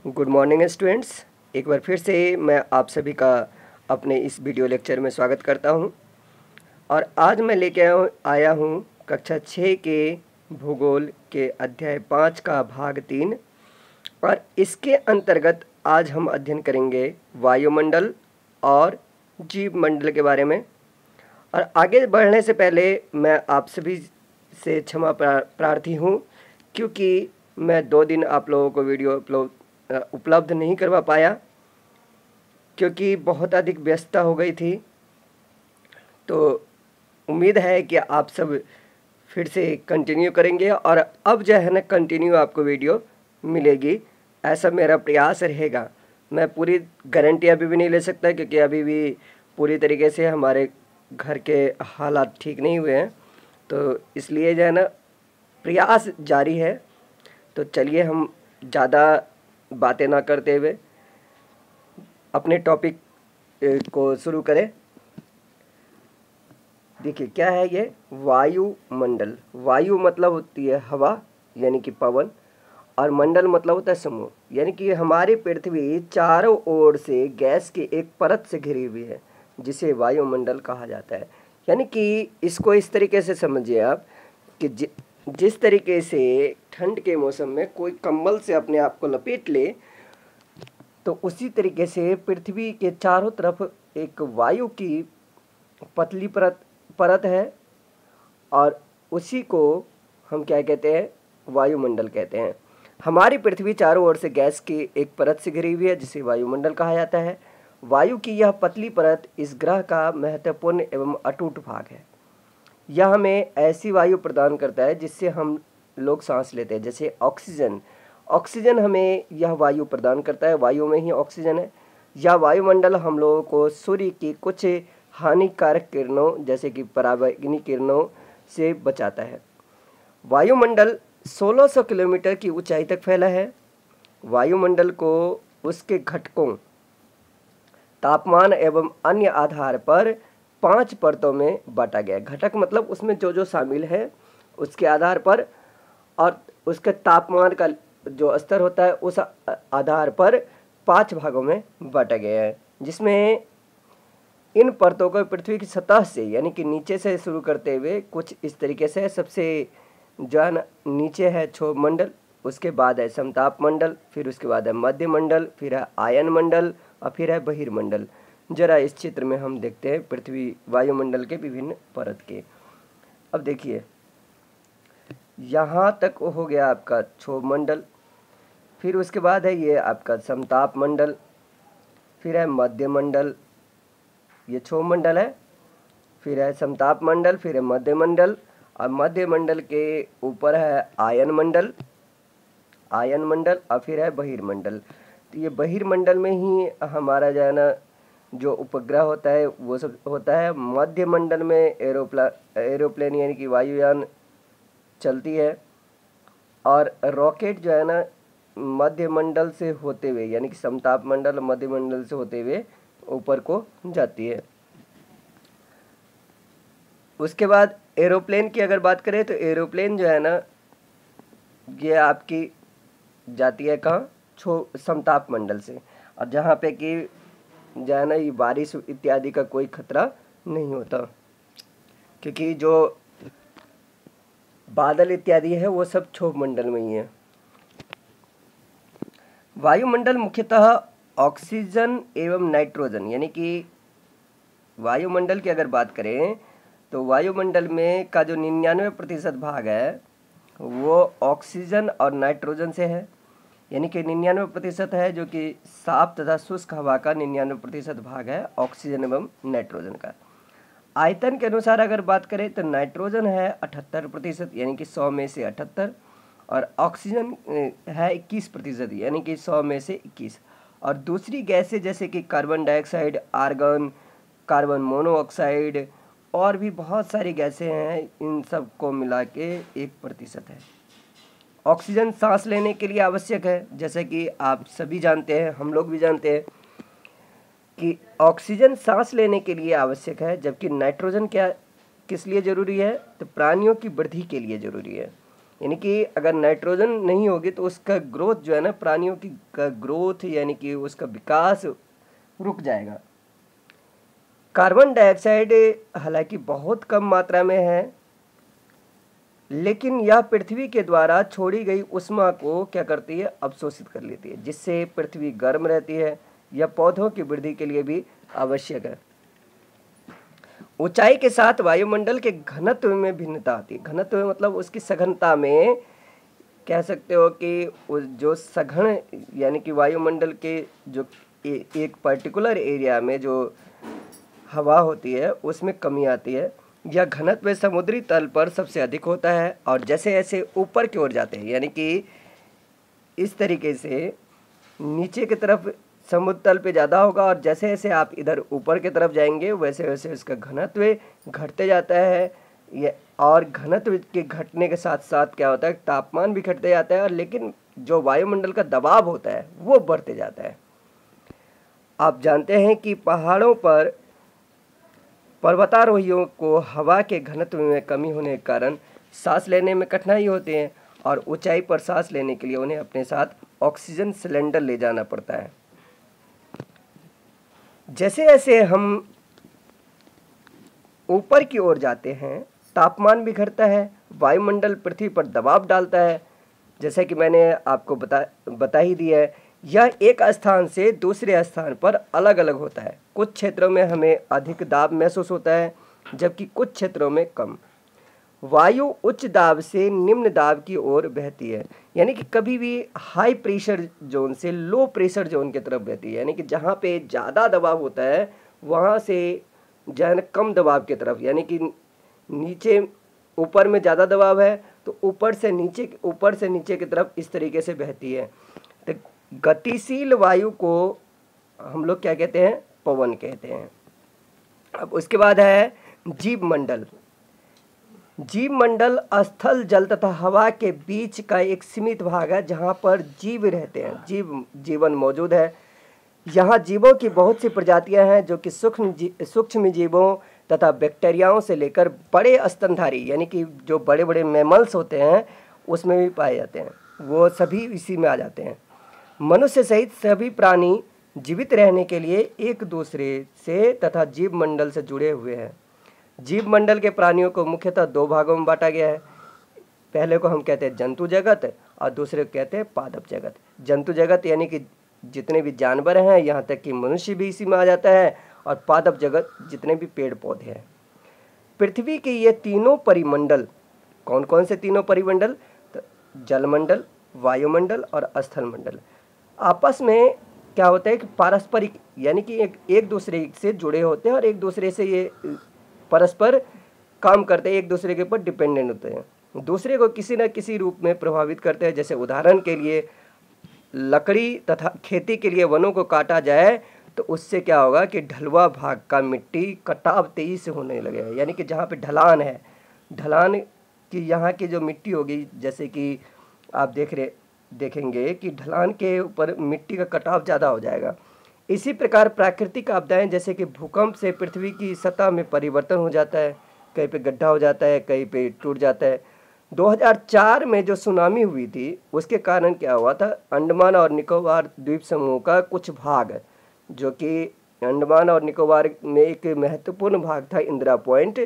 Good morning students. एक बार फिर से मैं आप सभी का अपने इस वीडियो लेक्चर में स्वागत करता हूं और आज मैं लेके आया हूं कक्षा 6 के भूगोल के अध्याय 5 का भाग 3 और इसके अंतर्गत आज हम अध्ययन करेंगे वायुमंडल और जीव मंडल के बारे में। और आगे बढ़ने से पहले मैं आप सभी से क्षमा प्रार्थी हूं क्योंकि मैं 2 दिन आप लोगों को वीडियो उपलब्ध नहीं करवा पाया क्योंकि बहुत अधिक व्यस्तता हो गई थी। तो उम्मीद है कि आप सब फिर से कंटिन्यू करेंगे और अब जो है ना कंटिन्यू आपको वीडियो मिलेगी, ऐसा मेरा प्रयास रहेगा। मैं पूरी गारंटी अभी भी नहीं ले सकता क्योंकि अभी भी पूरी तरीके से हमारे घर के हालात ठीक नहीं हुए हैं, तो इसलिए जो है ना प्रयास जारी है। तो चलिए हम ज़्यादा बातें ना करते हुए अपने टॉपिक को शुरू करें। देखिए क्या है ये वायुमंडल। वायु मतलब होती है हवा यानी कि पवन, और मंडल मतलब होता है समूह, यानी कि हमारी पृथ्वी चारों ओर से गैस की एक परत से घिरी हुई है जिसे वायुमंडल कहा जाता है। यानी कि इसको इस तरीके से समझिए आप कि जिस तरीके से ठंड के मौसम में कोई कंबल से अपने आप को लपेट ले, तो उसी तरीके से पृथ्वी के चारों तरफ एक वायु की पतली परत है और उसी को हम क्या कहते हैं, वायुमंडल कहते हैं। हमारी पृथ्वी चारों ओर से गैस की एक परत से घिरी हुई है जिसे वायुमंडल कहा जाता है। वायु की यह पतली परत इस ग्रह का महत्वपूर्ण एवं अटूट भाग है। यह हमें ऐसी वायु प्रदान करता है जिससे हम लोग सांस लेते हैं, जैसे ऑक्सीजन हमें यह वायु प्रदान करता है। वायु में ही ऑक्सीजन है। यह वायुमंडल हम लोगों को सूर्य की कुछ हानिकारक किरणों जैसे कि पराबैंगनी किरणों से बचाता है। वायुमंडल 1600 किलोमीटर की ऊंचाई तक फैला है। वायुमंडल को उसके घटकों, तापमान एवं अन्य आधार पर 5 परतों में बांटा गया है। घटक मतलब उसमें जो जो शामिल है उसके आधार पर, और उसके तापमान का जो स्तर होता है उस आधार पर 5 भागों में बांटा गया है, जिसमें इन परतों को पृथ्वी की सतह से यानी कि नीचे से शुरू करते हुए कुछ इस तरीके से सबसे जो नीचे है क्षोभ मंडल, उसके बाद है समताप मंडल, फिर उसके बाद है मध्य मंडल, फिर है आयन मंडल और फिर है बहिर्मंडल। जरा इस चित्र में हम देखते हैं पृथ्वी वायुमंडल के विभिन्न परत के। अब देखिए यहाँ तक हो गया आपका क्षोभ मंडल, फिर उसके बाद है ये आपका समताप मंडल, फिर है मध्य मंडल, ये क्षोभ मंडल है, फिर है समताप मंडल, फिर है मध्य मंडल, और मध्य मंडल के ऊपर है आयन मंडल और फिर है बहिर्मंडल। तो ये बहिर्मंडल में ही हमारा जो है ना जो उपग्रह होता है वो सब होता है। मध्य मंडल में एरोप्लेन यानी कि वायुयान चलती है, और रॉकेट जो है ना मध्य मंडल से होते हुए यानी कि समताप मंडल मध्य मंडल से होते हुए ऊपर को जाती है। उसके बाद एरोप्लेन की अगर बात करें तो एरोप्लेन जो है ना ये आपकी जाती है कहाँ, समताप मंडल से, और जहाँ पे कि जो है ना ये बारिश इत्यादि का कोई खतरा नहीं होता क्योंकि जो बादल इत्यादि है वो सब क्षोभ मंडल में ही है। वायुमंडल मुख्यतः ऑक्सीजन एवं नाइट्रोजन, यानी कि वायुमंडल की अगर बात करें तो वायुमंडल में का जो 99% भाग है वो ऑक्सीजन और नाइट्रोजन से है, यानी कि 99% है जो कि साफ तथा शुष्क हवा का 99% भाग है ऑक्सीजन एवं नाइट्रोजन का। आयतन के अनुसार अगर बात करें तो नाइट्रोजन है 78% यानी कि 100 में से 78, और ऑक्सीजन है 21% यानी कि 100 में से 21, और दूसरी गैसें जैसे कि carbon dioxide, argon, carbon monoxide और भी बहुत सारी गैसें हैं, इन सब को मिला के 1% है। ऑक्सीजन सांस लेने के लिए आवश्यक है, जैसे कि आप सभी जानते हैं, हम लोग भी जानते हैं कि ऑक्सीजन सांस लेने के लिए आवश्यक है, जबकि नाइट्रोजन क्या किस लिए ज़रूरी है, तो प्राणियों की वृद्धि के लिए ज़रूरी है। यानी कि अगर नाइट्रोजन नहीं होगी तो उसका ग्रोथ जो है ना, प्राणियों की का ग्रोथ यानी कि उसका विकास रुक जाएगा। कार्बन डाइऑक्साइड हालांकि बहुत कम मात्रा में है, लेकिन यह पृथ्वी के द्वारा छोड़ी गई ऊष्मा को क्या करती है, अवशोषित कर लेती है, जिससे पृथ्वी गर्म रहती है। यह पौधों की वृद्धि के लिए भी आवश्यक है। ऊंचाई के साथ वायुमंडल के घनत्व में भिन्नता आती है। घनत्व मतलब उसकी सघनता में कह सकते हो कि जो सघन यानी कि वायुमंडल के जो एक पर्टिकुलर एरिया में जो हवा होती है उसमें कमी आती है। यह घनत्व समुद्री तल पर सबसे अधिक होता है, और जैसे जैसे ऊपर की ओर जाते हैं यानी कि इस तरीके से नीचे की तरफ समुद्र तल पे ज़्यादा होगा, और जैसे जैसे आप इधर ऊपर की तरफ जाएंगे वैसे वैसे इसका घनत्व घटते जाता है। ये और घनत्व के घटने के साथ साथ क्या होता है, तापमान भी घटते जाता है, और लेकिन जो वायुमंडल का दबाव होता है वो बढ़ते जाता है। आप जानते हैं कि पहाड़ों पर पर्वतारोहियों को हवा के घनत्व में कमी होने के कारण सांस लेने में कठिनाई होती है, और ऊंचाई पर सांस लेने के लिए उन्हें अपने साथ ऑक्सीजन सिलेंडर ले जाना पड़ता है। जैसे जैसे हम ऊपर की ओर जाते हैं तापमान भी घटता है, वायुमंडल पृथ्वी पर दबाव डालता है। जैसे कि मैंने आपको बता ही दिया है, यह एक स्थान से दूसरे स्थान पर अलग अलग होता है। कुछ क्षेत्रों में हमें अधिक दाब महसूस होता है, जबकि कुछ क्षेत्रों में कम। वायु उच्च दाब से निम्न दाब की ओर बहती है, यानी कि कभी भी हाई प्रेशर जोन से लो प्रेशर जोन की तरफ बहती है, यानी कि जहाँ पे ज़्यादा दबाव होता है वहाँ से जो है ना कम दबाव की तरफ, यानी कि नीचे ऊपर में ज़्यादा दबाव है तो ऊपर से नीचे की तरफ इस तरीके से बहती है। तो गतिशील वायु को हम लोग क्या कहते हैं, पवन कहते हैं। अब उसके बाद है जीव मंडल। जीव मंडल स्थल, जल तथा हवा के बीच का एक सीमित भाग है जहाँ पर जीव रहते हैं, जीवन मौजूद है। यहाँ जीवों की बहुत सी प्रजातियाँ हैं जो कि सूक्ष्म जीवों तथा बैक्टीरियाओं से लेकर बड़े स्तनधारी यानी कि जो बड़े बड़े मैमल्स होते हैं उसमें भी पाए जाते हैं, वो सभी इसी में आ जाते हैं। मनुष्य सहित सभी प्राणी जीवित रहने के लिए एक दूसरे से तथा जीव मंडल से जुड़े हुए हैं। जीव मंडल के प्राणियों को मुख्यतः दो भागों में बांटा गया है। पहले को हम कहते हैं जंतु जगत, और दूसरे को कहते हैं पादप जगत। जंतु जगत यानी कि जितने भी जानवर हैं, यहाँ तक कि मनुष्य भी इसी में आ जाता है, और पादप जगत जितने भी पेड़ पौधे हैं। पृथ्वी के ये तीनों परिमंडल, कौन कौन से तीनों परिमंडल, तो जलमंडल, वायुमंडल और स्थल मंडल, आपस में क्या होता है कि पारस्परिक यानी कि एक दूसरे से जुड़े होते हैं, और एक दूसरे से ये परस्पर काम करते हैं, एक दूसरे के ऊपर डिपेंडेंट होते हैं, दूसरे को किसी न किसी रूप में प्रभावित करते हैं। जैसे उदाहरण के लिए लकड़ी तथा खेती के लिए वनों को काटा जाए तो उससे क्या होगा कि ढलुआ भाग का मिट्टी कटाव तेजी से होने लगेगा, यानी कि जहाँ पे ढलान है, ढलान की यहाँ की जो मिट्टी होगी, जैसे कि आप देखेंगे कि ढलान के ऊपर मिट्टी का कटाव ज़्यादा हो जाएगा। इसी प्रकार प्राकृतिक आपदाएं जैसे कि भूकंप से पृथ्वी की सतह में परिवर्तन हो जाता है, कहीं पे गड्ढा हो जाता है, कहीं पे टूट जाता है। 2004 में जो सुनामी हुई थी उसके कारण क्या हुआ था, अंडमान और निकोबार द्वीप समूह का कुछ भाग, जो कि अंडमान और निकोबार में एक महत्वपूर्ण भाग था इंदिरा पॉइंट,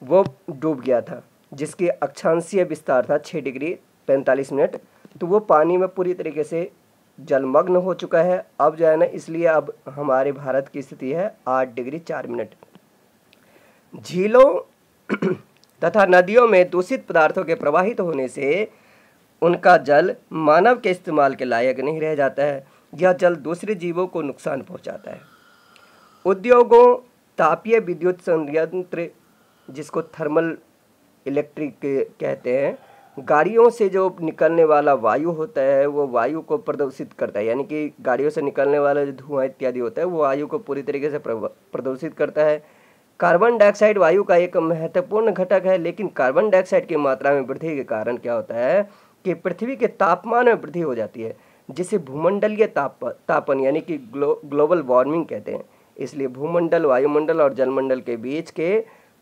वो डूब गया था, जिसकी अक्षांशीय विस्तार था 6 डिग्री 45 मिनट। तो वो पानी में पूरी तरीके से जलमग्न हो चुका है अब जो है ना, इसलिए अब हमारे भारत की स्थिति है 8 डिग्री 4 मिनट। झीलों तथा नदियों में दूषित पदार्थों के प्रवाहित होने से उनका जल मानव के इस्तेमाल के लायक नहीं रह जाता है। यह जल दूसरे जीवों को नुकसान पहुंचाता है। उद्योगों, तापीय विद्युत संयंत्र जिसको थर्मल इलेक्ट्रिक कहते हैं, गाड़ियों से जो निकलने वाला वायु होता है वो वायु को प्रदूषित करता है, यानी कि गाड़ियों से निकलने वाला जो धुआं इत्यादि होता है वो वायु को पूरी तरीके से प्रदूषित करता है। कार्बन डाइऑक्साइड वायु का एक महत्वपूर्ण घटक है, लेकिन कार्बन डाइऑक्साइड की मात्रा में वृद्धि के कारण क्या होता है कि पृथ्वी के तापमान में वृद्धि हो जाती है, जिसे भूमंडलीय तापन यानी कि ग्लोबल वार्मिंग कहते हैं। इसलिए भूमंडल, वायुमंडल और जलमंडल के बीच के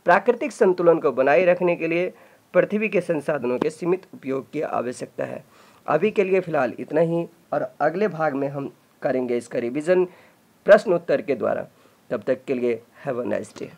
प्राकृतिक संतुलन को बनाए रखने के लिए पृथ्वी के संसाधनों के सीमित उपयोग की आवश्यकता है। अभी के लिए फ़िलहाल इतना ही, और अगले भाग में हम करेंगे इसका रिवीजन प्रश्न उत्तर के द्वारा। तब तक के लिए हैव अ नाइस डे।